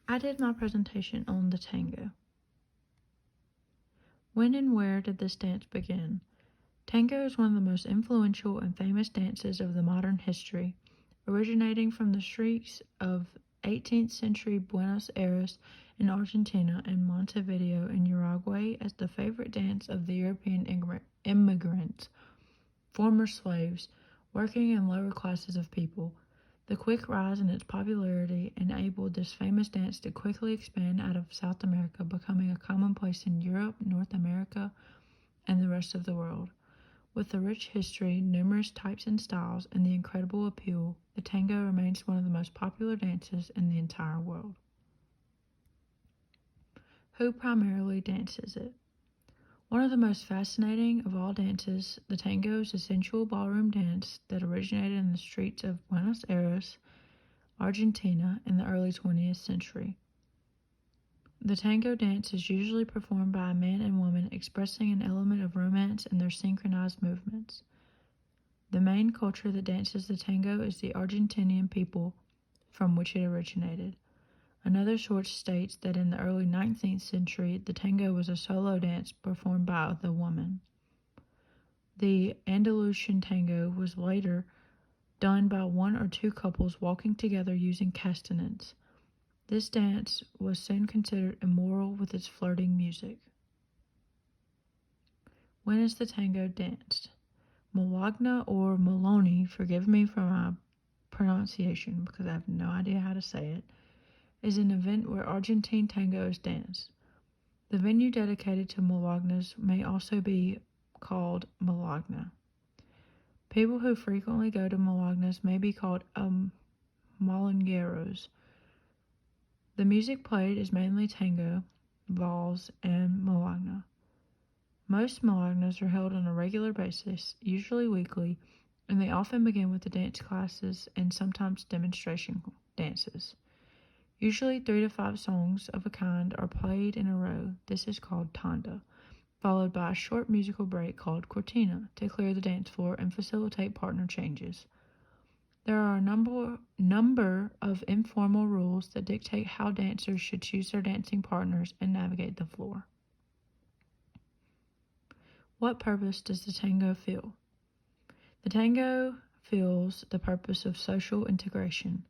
I did my presentation on the tango. When and where did this dance begin? Tango is one of the most influential and famous dances of the modern history, originating from the streets of 18th century Buenos Aires in Argentina and Montevideo in Uruguay as the favorite dance of the European immigrants, former slaves, working and lower classes of people. The quick rise in its popularity enabled this famous dance to quickly expand out of South America, becoming a commonplace in Europe, North America, and the rest of the world. With a rich history, numerous types and styles, and the incredible appeal, the tango remains one of the most popular dances in the entire world. Who primarily dances it? One of the most fascinating of all dances, the tango is a sensual ballroom dance that originated in the streets of Buenos Aires, Argentina, in the early 20th century. The tango dance is usually performed by a man and woman, expressing an element of romance in their synchronized movements. The main culture that dances the tango is the Argentinian people from which it originated. Another source states that in the early 19th century, the tango was a solo dance performed by the woman. The Andalusian tango was later done by one or two couples walking together using castanets. This dance was soon considered immoral with its flirting music. When is the tango danced? Malagna or Maloney, forgive me for my pronunciation because I have no idea how to say it, is an event where Argentine tango is danced. The venue dedicated to Malagnas may also be called Malagna. People who frequently go to Malagnas may be called Malangueros. The music played is mainly tango, vals, and Malagna. Most Malagnas are held on a regular basis, usually weekly, and they often begin with the dance classes and sometimes demonstration dances. Usually 3 to 5 songs of a kind are played in a row. This is called tanda, followed by a short musical break called cortina to clear the dance floor and facilitate partner changes. There are a number of informal rules that dictate how dancers should choose their dancing partners and navigate the floor. What purpose does the tango fill? The tango fills the purpose of social integration.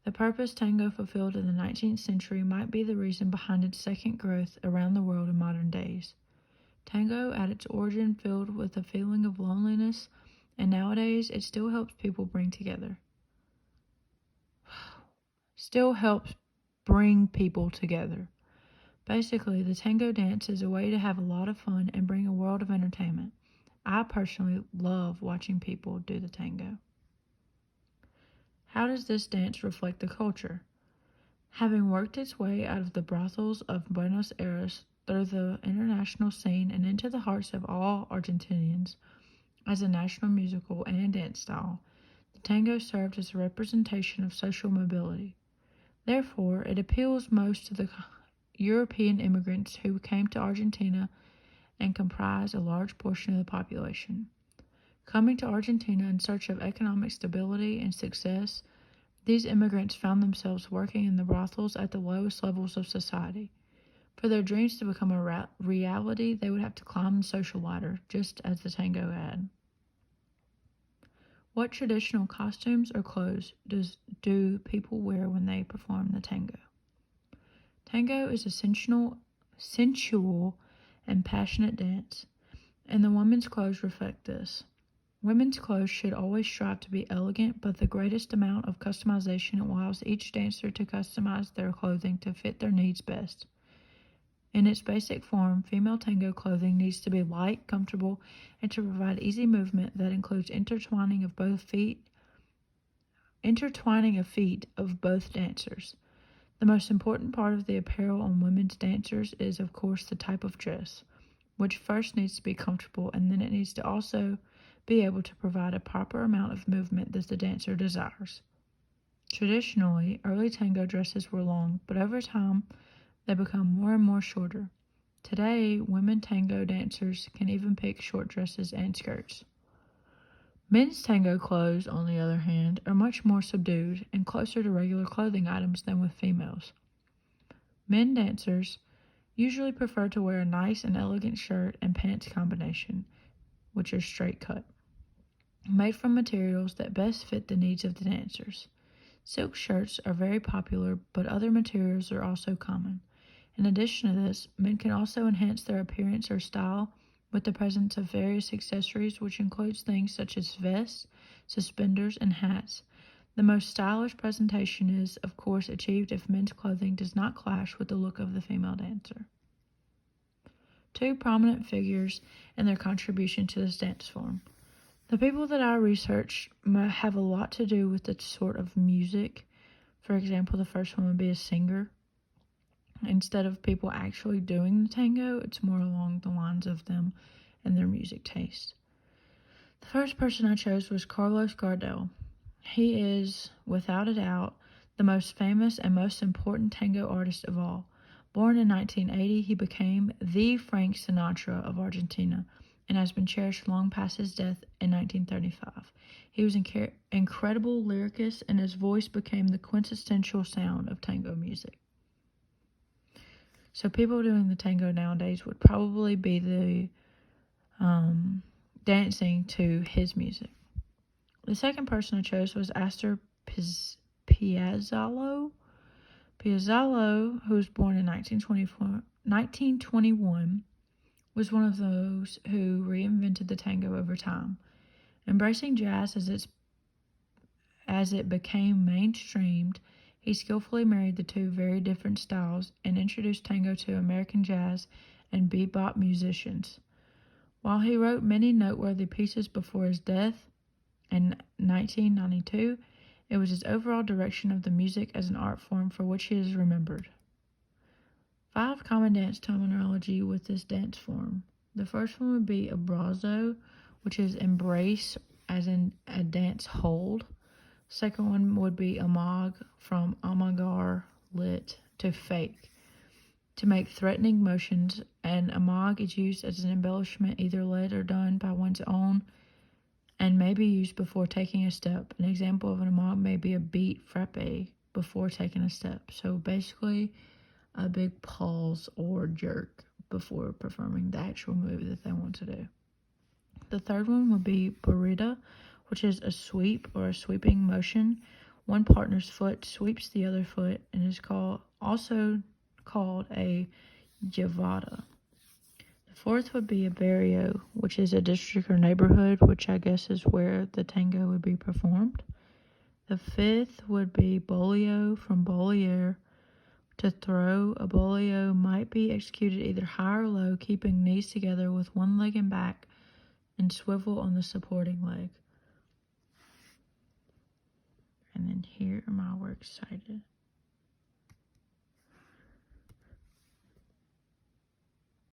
The purpose tango fulfilled in the 19th century might be the reason behind its second growth around the world in modern days. Tango, at its origin, filled with a feeling of loneliness, and nowadays it still helps people bring together. Basically, the tango dance is a way to have a lot of fun and bring a world of entertainment. I personally love watching people do the tango. How does this dance reflect the culture? Having worked its way out of the brothels of Buenos Aires through the international scene and into the hearts of all Argentinians as a national musical and dance style, the tango served as a representation of social mobility. Therefore, it appeals most to the European immigrants who came to Argentina and comprise a large portion of the population. Coming to Argentina in search of economic stability and success, these immigrants found themselves working in the brothels at the lowest levels of society. For their dreams to become a reality, they would have to climb the social ladder, just as the tango had. What traditional costumes or clothes do people wear when they perform the tango? Tango is a sensual and passionate dance, and the women's clothes reflect this. Women's clothes should always strive to be elegant, but the greatest amount of customization allows each dancer to customize their clothing to fit their needs best. In its basic form, female tango clothing needs to be light, comfortable, and to provide easy movement that includes intertwining of feet of both dancers. The most important part of the apparel on women's dancers is, of course, the type of dress, which first needs to be comfortable and then it needs to also be able to provide a proper amount of movement that the dancer desires. Traditionally, early tango dresses were long, but over time, they become more and more shorter. Today, women tango dancers can even pick short dresses and skirts. Men's tango clothes, on the other hand, are much more subdued and closer to regular clothing items than with females. Men dancers usually prefer to wear a nice and elegant shirt and pants combination, which are straight cut, made from materials that best fit the needs of the dancers. Silk shirts are very popular, but other materials are also common. In addition to this, men can also enhance their appearance or style with the presence of various accessories, which includes things such as vests, suspenders, and hats. The most stylish presentation is, of course, achieved if men's clothing does not clash with the look of the female dancer. Two prominent figures and their contribution to this dance form. The people that I researched have a lot to do with the sort of music. For example, the first one would be a singer. Instead of people actually doing the tango, it's more along the lines of them and their music taste. The first person I chose was Carlos Gardel. He is, without a doubt, the most famous and most important tango artist of all. Born in 1980, he became the Frank Sinatra of Argentina and has been cherished long past his death in 1935. He was an incredible lyricist, and his voice became the quintessential sound of tango music. So people doing the tango nowadays would probably be the dancing to his music. The second person I chose was Astor Piazzolla. Piazzolla, who was born in 1921, was one of those who reinvented the tango over time. Embracing jazz as it became mainstreamed, he skillfully married the two very different styles and introduced tango to American jazz and bebop musicians. While he wrote many noteworthy pieces before his death in 1992, it was his overall direction of the music as an art form for which he is remembered. 5 common dance terminology with this dance form. The first one would be abrazo, which is embrace, as in a dance hold. Second one would be amag, from amagar, lit, to fake, to make threatening motions, and amag is used as an embellishment either led or done by one's own and may be used before taking a step. An example of an amag may be a beat frappe before taking a step. So basically a big pause or jerk before performing the actual move that they want to do. The third one would be burrita, which is a sweep or a sweeping motion. One partner's foot sweeps the other foot and is also called a javada. The fourth would be a barrio, which is a district or neighborhood, which I guess is where the tango would be performed. The fifth would be bolio, from bolier, to throw. A bolio might be executed either high or low, keeping knees together with one leg and back and swivel on the supporting leg. And then here are my works cited.